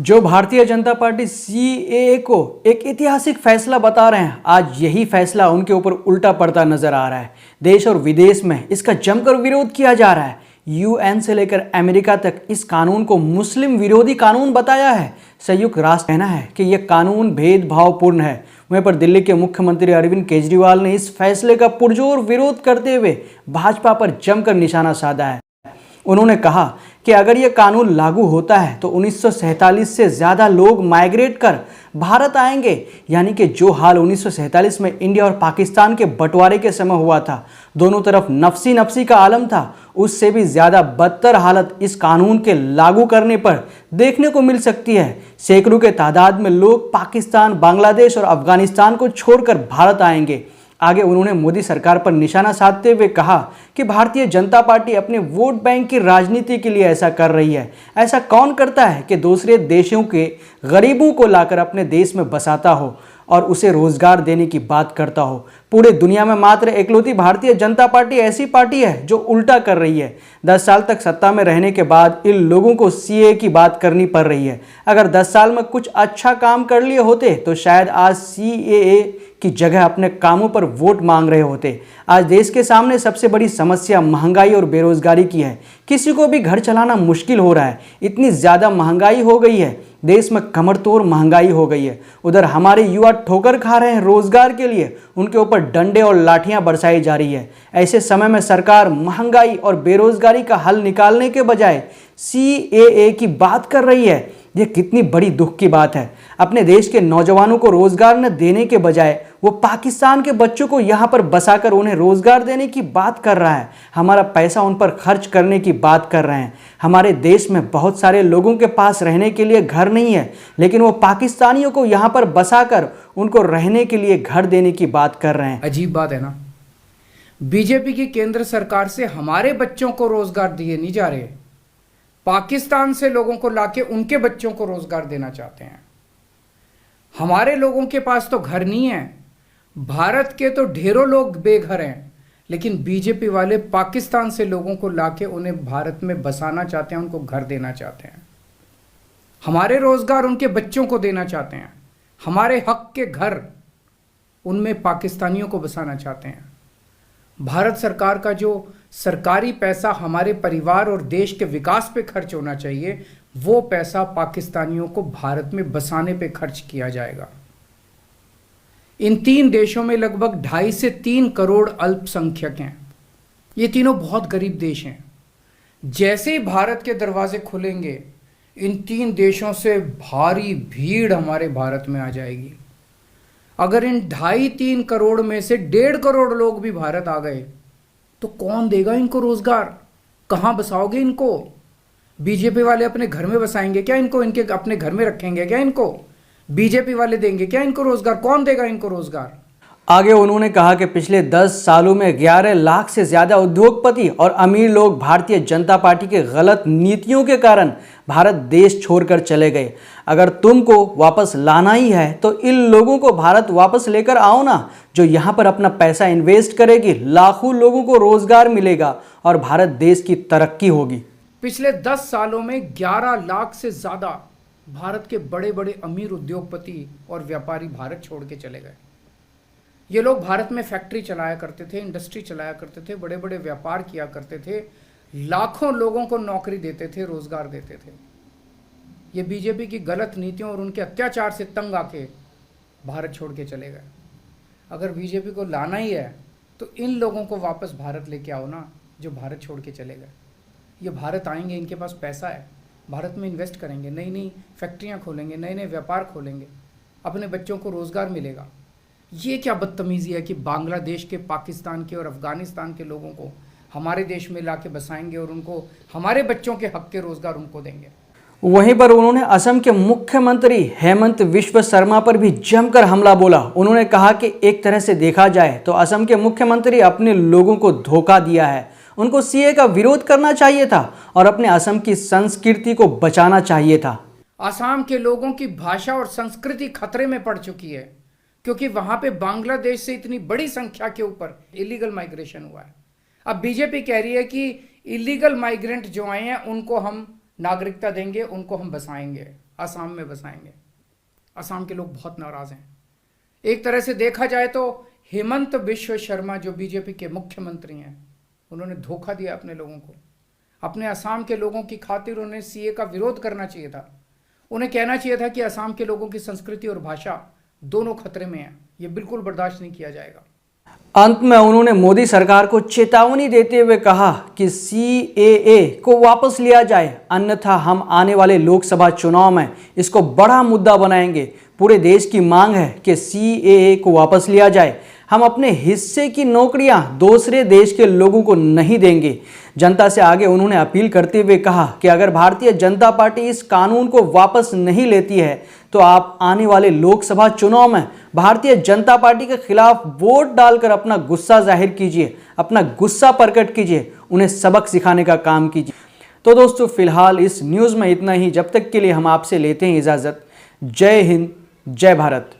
जो Bharatiya Janata party CAA को एक ऐतिहासिक फैसला बता रहे हैं, आज यही फैसला उनके ऊपर उल्टा पड़ता नजर आ रहा है। देश और विदेश में इसका जमकर विरोध किया जा रहा है। यूएन से लेकर अमेरिका तक इस कानून को मुस्लिम विरोधी कानून बताया है। संयुक्त राष्ट्र कहना है कि यह कानून भेदभावपूर्ण है। वहीं पर दिल्ली के मुख्यमंत्री अरविंद केजरीवाल ने इस फैसले का पुरजोर विरोध करते हुए भाजपा पर जमकर निशाना साधा है। उन्होंने कहा कि अगर यह कानून लागू होता है तो 1947 से ज़्यादा लोग माइग्रेट कर भारत आएंगे, यानी कि जो हाल 1947 में इंडिया और पाकिस्तान के बंटवारे के समय हुआ था, दोनों तरफ नफसी नफसी का आलम था, उससे भी ज़्यादा बदतर हालत इस कानून के लागू करने पर देखने को मिल सकती है। सैकड़ों के तादाद में लोग पाकिस्तान, बांग्लादेश और अफगानिस्तान को छोड़कर भारत आएंगे। आगे उन्होंने मोदी सरकार पर निशाना साधते हुए कहा कि भारतीय जनता पार्टी अपने वोट बैंक की राजनीति के लिए ऐसा कर रही है। ऐसा कौन करता है कि दूसरे देशों के गरीबों को लाकर अपने देश में बसाता हो और उसे रोजगार देने की बात करता हो। पूरे दुनिया में मात्र इकलौती भारतीय जनता पार्टी ऐसी पार्टी है जो उल्टा कर रही है। 10 साल तक सत्ता में रहने के बाद इन लोगों को सीए की बात करनी पड़ रही है। अगर 10 साल में कुछ अच्छा काम कर लिए होते तो शायद आज सीएए की जगह अपने कामों पर वोट मांग रहे होते। आज देश के सामने सबसे बड़ी समस्या महंगाई और बेरोजगारी की है। किसी को भी घर चलाना मुश्किल हो रहा है। इतनी ज़्यादा महंगाई हो गई है, देश में कमर तोड़ महंगाई हो गई है। उधर हमारे युवा ठोकर खा रहे हैं रोजगार के लिए, उनके ऊपर डंडे और लाठियां बरसाई जा रही है। ऐसे समय में सरकार महंगाई और बेरोजगारी का हल निकालने के बजाय सीएए की बात कर रही है। यह कितनी बड़ी दुख की बात है। अपने देश के नौजवानों को रोजगार न देने के बजाय वो पाकिस्तान के बच्चों को यहाँ पर बसाकर उन्हें रोजगार देने की बात कर रहा है। हमारा पैसा उन पर खर्च करने की बात कर रहे हैं। हमारे देश में बहुत सारे लोगों के पास रहने के लिए घर नहीं है, लेकिन वो पाकिस्तानियों को यहाँ पर बसाकर उनको रहने के लिए घर देने की बात कर रहे हैं। अजीब बात है ना। बीजेपी की केंद्र सरकार से हमारे बच्चों को रोजगार दिए नहीं जा रहे, पाकिस्तान से लोगों को लाके उनके बच्चों को रोजगार देना चाहते हैं। हमारे लोगों के पास तो घर नहीं है, भारत के तो ढेरों लोग बेघर हैं, लेकिन बीजेपी वाले पाकिस्तान से लोगों को लाके उन्हें भारत में बसाना चाहते हैं, उनको घर देना चाहते हैं। हमारे रोजगार उनके बच्चों को देना चाहते हैं, हमारे हक के घर उनमें पाकिस्तानियों को बसाना चाहते हैं। भारत सरकार का जो सरकारी पैसा हमारे परिवार और देश के विकास पे खर्च होना चाहिए, वो पैसा पाकिस्तानियों को भारत में बसाने पे खर्च किया जाएगा। इन 3 देशों में लगभग 2.5 से 3 करोड़ अल्पसंख्यक हैं। ये तीनों बहुत गरीब देश हैं। जैसे ही भारत के दरवाजे खुलेंगे, इन 3 देशों से भारी भीड़ हमारे भारत में आ जाएगी। अगर इन 2.5-3 करोड़ में से 1.5 करोड़ लोग भी भारत आ गए तो कौन देगा इनको रोजगार? कहां बसाओगे इनको? बीजेपी वाले अपने घर में बसाएंगे क्या इनको? इनके अपने घर में रखेंगे क्या इनको? बीजेपी वाले देंगे क्या इनको रोजगार? कौन देगा इनको रोजगार? आगे उन्होंने कहा कि पिछले 10 सालों में 11 लाख से ज्यादा उद्योगपति और अमीर लोग भारतीय जनता पार्टी के गलत नीतियों के कारण भारत देश छोड़कर चले गए। अगर तुमको वापस लाना ही है तो इन लोगों को भारत वापस लेकर आओ ना, जो यहाँ पर अपना पैसा इन्वेस्ट करेगी, लाखों लोगों को रोजगार मिलेगा और भारत देश की तरक्की होगी। पिछले 10 सालों में 11 लाख से ज्यादा भारत के बड़े बड़े अमीर उद्योगपति और व्यापारी भारत छोड़ के चले गए। ये लोग भारत में फैक्ट्री चलाया करते थे, इंडस्ट्री चलाया करते थे, बड़े बड़े व्यापार किया करते थे, लाखों लोगों को नौकरी देते थे, रोजगार देते थे। ये बीजेपी की गलत नीतियों और उनके अत्याचार से तंग आके भारत छोड़ के चले गए। अगर बीजेपी को लाना ही है तो इन लोगों को वापस भारत लेके आओ ना, जो भारत छोड़ के चले गए। ये भारत आएंगे, इनके पास पैसा है, भारत में इन्वेस्ट करेंगे, नई नई फैक्ट्रियाँ खोलेंगे, नए नए व्यापार खोलेंगे, अपने बच्चों को रोजगार मिलेगा। ये क्या बदतमीजी है कि बांग्लादेश के, पाकिस्तान के और अफगानिस्तान के लोगों को हमारे देश में लाके बसाएंगे और उनको हमारे बच्चों के हक के रोजगार उनको देंगे। वहीं पर उन्होंने असम के मुख्यमंत्री हेमंत विश्व शर्मा पर भी जमकर हमला बोला। उन्होंने कहा कि एक तरह से देखा जाए तो असम के मुख्यमंत्री अपने लोगों को धोखा दिया है। उनको सीए का विरोध करना चाहिए था और अपने असम की संस्कृति को बचाना चाहिए था। असम के लोगों की भाषा और संस्कृति खतरे में पड़ चुकी है, क्योंकि वहां पे बांग्लादेश से इतनी बड़ी संख्या के ऊपर इलीगल माइग्रेशन हुआ है। अब बीजेपी कह रही है कि इलीगल माइग्रेंट जो आए हैं उनको हम नागरिकता देंगे, उनको हम बसाएंगे। असम में बसाएंगे। असम के लोग बहुत नाराज हैं। एक तरह से देखा जाए तो हेमंत बिश्व शर्मा जो बीजेपी के मुख्यमंत्री हैं, उन्होंने धोखा दिया अपने लोगों को। अपने असम के लोगों की खातिर उन्हें सीए का विरोध करना चाहिए था। उन्हें कहना चाहिए था कि असम के लोगों की संस्कृति और भाषा दोनों खतरे में है, ये बिल्कुल बर्दाश्त नहीं किया जाएगा। अंत में उन्होंने मोदी सरकार को चेतावनी देते हुए कहा कि सीएए को वापस लिया जाए, अन्यथा हम आने वाले लोकसभा चुनाव में इसको बड़ा मुद्दा बनाएंगे। पूरे देश की मांग है कि सीएए को वापस लिया जाए। हम अपने हिस्से की नौकरियां दूसरे देश के लोगों को नहीं देंगे। जनता से आगे उन्होंने अपील करते हुए कहा कि अगर भारतीय जनता पार्टी इस कानून को वापस नहीं लेती है तो आप आने वाले लोकसभा चुनाव में भारतीय जनता पार्टी के खिलाफ वोट डालकर अपना गुस्सा जाहिर कीजिए, अपना गुस्सा प्रकट कीजिए, उन्हें सबक सिखाने का काम कीजिए। तो दोस्तों, फिलहाल इस न्यूज़ में इतना ही। जब तक के लिए हम आपसे लेते हैं इजाज़त। जय हिंद, जय भारत।